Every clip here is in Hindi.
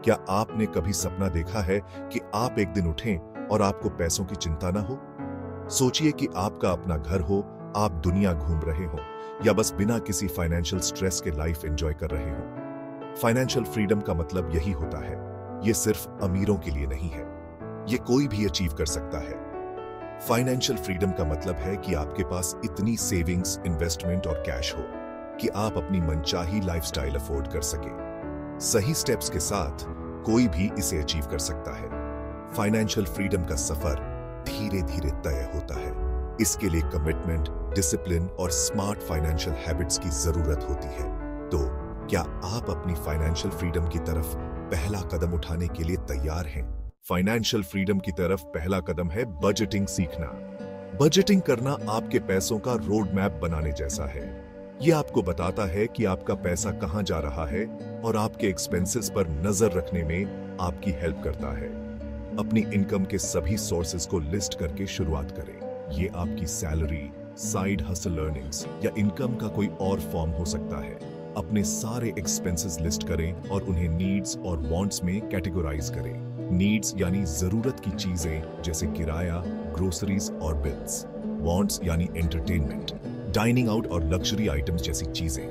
क्या आपने कभी सपना देखा है कि आप एक दिन उठें और आपको पैसों की चिंता ना हो? सोचिए कि आपका अपना घर हो, आप दुनिया घूम रहे हो या बस बिना किसी फाइनेंशियल स्ट्रेस के लाइफ एंजॉय कर रहे हो। फाइनेंशियल फ्रीडम का मतलब यही होता है। ये सिर्फ अमीरों के लिए नहीं है, ये कोई भी अचीव कर सकता है। फाइनेंशियल फ्रीडम का मतलब है कि आपके पास इतनी सेविंग्स, इन्वेस्टमेंट और कैश हो कि आप अपनी मनचाही लाइफस्टाइल अफोर्ड कर सके। सही स्टेप्स के साथ कोई भी इसे अचीव कर सकता है। फाइनेंशियल फ्रीडम का सफर धीरे धीरे तय होता है। इसके लिए कमिटमेंट, डिसिप्लिन और स्मार्ट फाइनेंशियल हैबिट्स की जरूरत होती है। तो क्या आप अपनी फाइनेंशियल फ्रीडम की तरफ पहला कदम उठाने के लिए तैयार हैं? फाइनेंशियल फ्रीडम की तरफ पहला कदम है बजटिंग सीखना। बजटिंग करना आपके पैसों का रोड मैप बनाने जैसा है। यह आपको बताता है कि आपका पैसा कहां जा रहा है और आपके एक्सपेंसेस पर नजर रखने में आपकी हेल्प करता है। अपनी इनकम के सभी सोर्सेज को लिस्ट करके शुरुआत करें। ये आपकी सैलरी, साइड हसल अर्निंग्स या इनकम का कोई और फॉर्म हो सकता है। अपने सारे एक्सपेंसेस लिस्ट करें और उन्हें नीड्स और वांट्स में कैटेगराइज करें। नीड्स यानी जरूरत की चीजें जैसे किराया, ग्रोसरीज और बिल्स। वांट्स यानी एंटरटेनमेंट, डाइनिंग आउट और लग्जरी आइटम्स जैसी चीजें।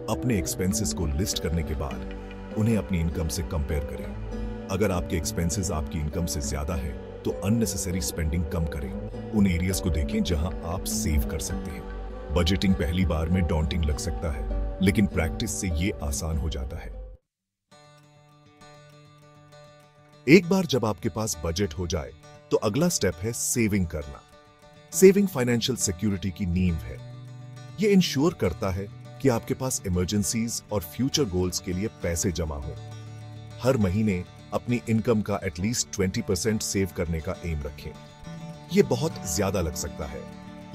अपने एक्सपेंसेस को लिस्ट करने के बाद उन्हें अपनी इनकम से कंपेयर करें। अगर आपके एक्सपेंसेस आपकी इनकम से ज्यादा है तो अननेसेसरी स्पेंडिंग कम करें। उन एरियाज को देखें जहां आप सेव कर सकते हैं। बजटिंग पहली बार में डॉन्टिंग लग सकता है, लेकिन प्रैक्टिस से ये आसान हो जाता है। एक बार जब आपके पास बजट हो जाए तो अगला स्टेप है सेविंग करना। सेविंग फाइनेंशियल सिक्योरिटी की नींव है। यह इंश्योर करता है कि आपके पास इमरजेंसीज और फ्यूचर गोल्स के लिए पैसे जमा हो। हर महीने अपनी इनकम का एटलीस्ट 20% सेव करने का एम रखें। यह बहुत ज्यादा लग सकता है,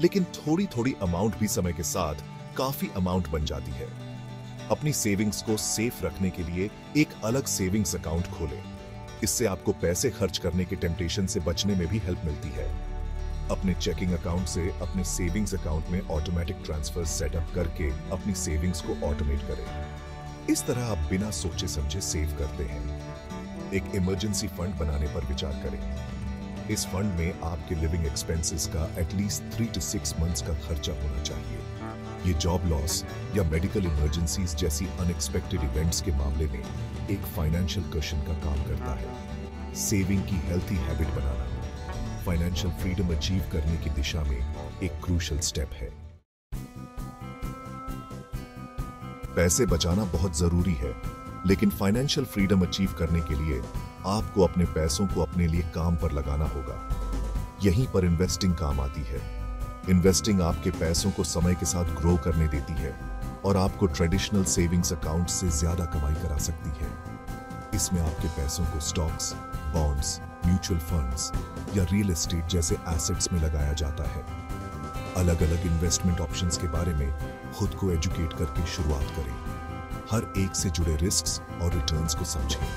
लेकिन थोड़ी थोड़ी अमाउंट भी समय के साथ काफी अमाउंट बन जाती है। अपनी सेविंग्स को सेफ रखने के लिए एक अलग सेविंग्स अकाउंट खोलें। इससे आपको पैसे खर्च करने के टेम्पटेशन से बचने में भी हेल्प मिलती है। अपने चेकिंग अकाउंट से अपने सेविंग्स अकाउंट में ऑटोमेटिक ट्रांसफर सेटअप करके अपनी सेविंग्स को ऑटोमेट करें। इस तरह आप बिना सोचे समझे सेव करते हैं। एक इमरजेंसी फंड बनाने पर विचार करें। इस फंड में आपके लिविंग एक्सपेंसेस का एटलीस्ट 3 to 6 मंथ्स का खर्चा होना चाहिए। ये जॉब लॉस या मेडिकल इमरजेंसीज जैसी अनएक्सपेक्टेड इवेंट्स के मामले में एक फाइनेंशियल कशन का काम करता है। सेविंग की हेल्थी हैबिट बनाना फाइनेंशियल फ्रीडम अचीव करने की दिशा में एक क्रूशियल स्टेप है। पैसे बचाना बहुत जरूरी है, लेकिन फाइनेंशियल फ्रीडम अचीव करने के लिए आपको अपने पैसों को अपने लिए काम पर लगाना होगा। यहीं पर इन्वेस्टिंग काम आती है। इन्वेस्टिंग आपके पैसों को समय के साथ ग्रो करने देती है और आपको ट्रेडिशनल सेविंग्स अकाउंट से ज्यादा कमाई करा सकती है। इसमें आपके पैसों को स्टॉक्स, बॉन्ड्स, म्यूचुअल फंड्स या रियल एस्टेट जैसे एसेट्स में लगाया जाता है। अलग अलग इन्वेस्टमेंट ऑप्शंस के बारे में खुद को एजुकेट करके शुरुआत करें। हर एक से जुड़े रिस्क्स और रिटर्न्स को समझें।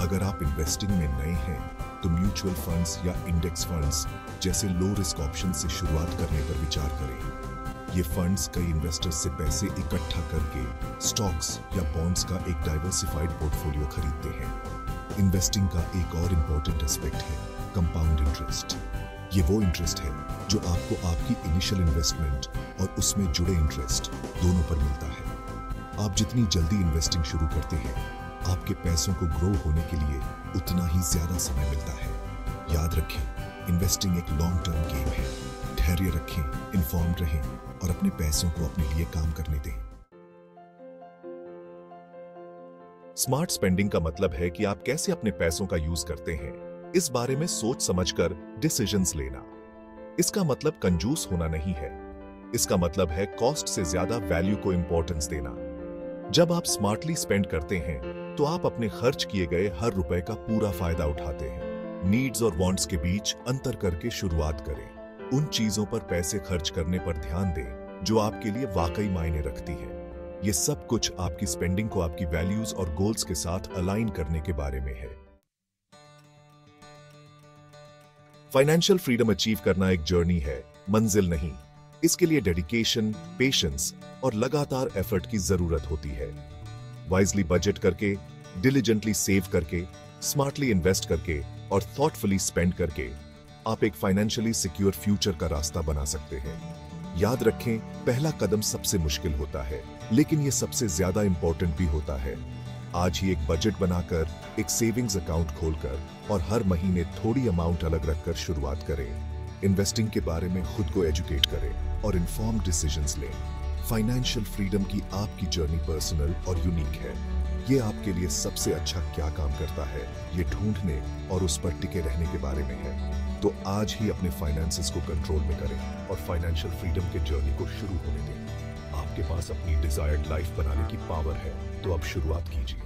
अगर आप इन्वेस्टिंग में नए हैं तो म्यूचुअल फंड्स या इंडेक्स फंड्स जैसे लो रिस्क ऑप्शन से शुरुआत करने पर विचार करें। ये फंड्स कई इन्वेस्टर्स से पैसे इकट्ठा करके स्टॉक्स या बॉन्ड्स का एक डाइवर्सिफाइड पोर्टफोलियो खरीदते हैं। इन्वेस्टिंग का एक और इम्पोर्टेंट एस्पेक्ट है कंपाउंड इंटरेस्ट। ये वो इंटरेस्ट है जो आपको आपकी इनिशियल इन्वेस्टमेंट और उसमें जुड़े इंटरेस्ट दोनों पर मिलता है। आप जितनी जल्दी इन्वेस्टिंग शुरू करते हैं, आपके पैसों को ग्रो होने के लिए उतना ही ज्यादा समय मिलता है। याद रखें, इन्वेस्टिंग एक लॉन्ग टर्म गेम है। धैर्य रखें, इन्फॉर्म्ड रहें और अपने पैसों को अपने लिए काम करने दें। स्मार्ट स्पेंडिंग का मतलब है कि आप कैसे अपने पैसों का यूज करते हैं, इस बारे में सोच समझकर डिसीजंस लेना। इसका मतलब कंजूस होना नहीं है। इसका मतलब है कॉस्ट से ज्यादा वैल्यू को इंपॉर्टेंस देना। जब आप स्मार्टली स्पेंड करते हैं तो आप अपने खर्च किए गए हर रुपए का पूरा फायदा उठाते हैं। नीड्स और वांट्स के बीच अंतर करके शुरुआत करें। उन चीजों पर पैसे खर्च करने पर ध्यान दें जो आपके लिए वाकई मायने रखती है। ये सब कुछ आपकी स्पेंडिंग को आपकी वैल्यूज और गोल्स के साथ अलाइन करने के बारे में है। फाइनेंशियल फ्रीडम अचीव करना एक जर्नी है, मंजिल नहीं। इसके लिए डेडिकेशन, पेशेंस और लगातार एफर्ट की जरूरत होती है। वाइजली बजट करके डिलिजेंटली सेव करके, स्मार्टली इन्वेस्ट करके और थॉटफुली स्पेंड करके आप एक फाइनेंशियली सिक्योर फ्यूचर का रास्ता बना सकते हैं। याद रखें, पहला कदम सबसे मुश्किल होता है, लेकिन यह सबसे ज्यादा इंपॉर्टेंट भी होता है। आज ही एक बजट बनाकर, एक सेविंग्स अकाउंट खोलकर और हर महीने थोड़ी अमाउंट अलग रखकर शुरुआत करें। इन्वेस्टिंग के बारे में खुद को एजुकेट करें और इन्फॉर्म्ड डिसीजंस लें। फाइनेंशियल फ्रीडम की आपकी जर्नी पर्सनल और यूनिक है। ये आपके लिए सबसे अच्छा क्या काम करता है, ये ढूंढने और उस पर टिके रहने के बारे में है। तो आज ही अपने फाइनेंसेस को कंट्रोल में करें और फाइनेंशियल फ्रीडम के जर्नी को शुरू होने दें। आपके पास अपनी डिजायर्ड लाइफ बनाने की पावर है, तो अब शुरुआत कीजिए।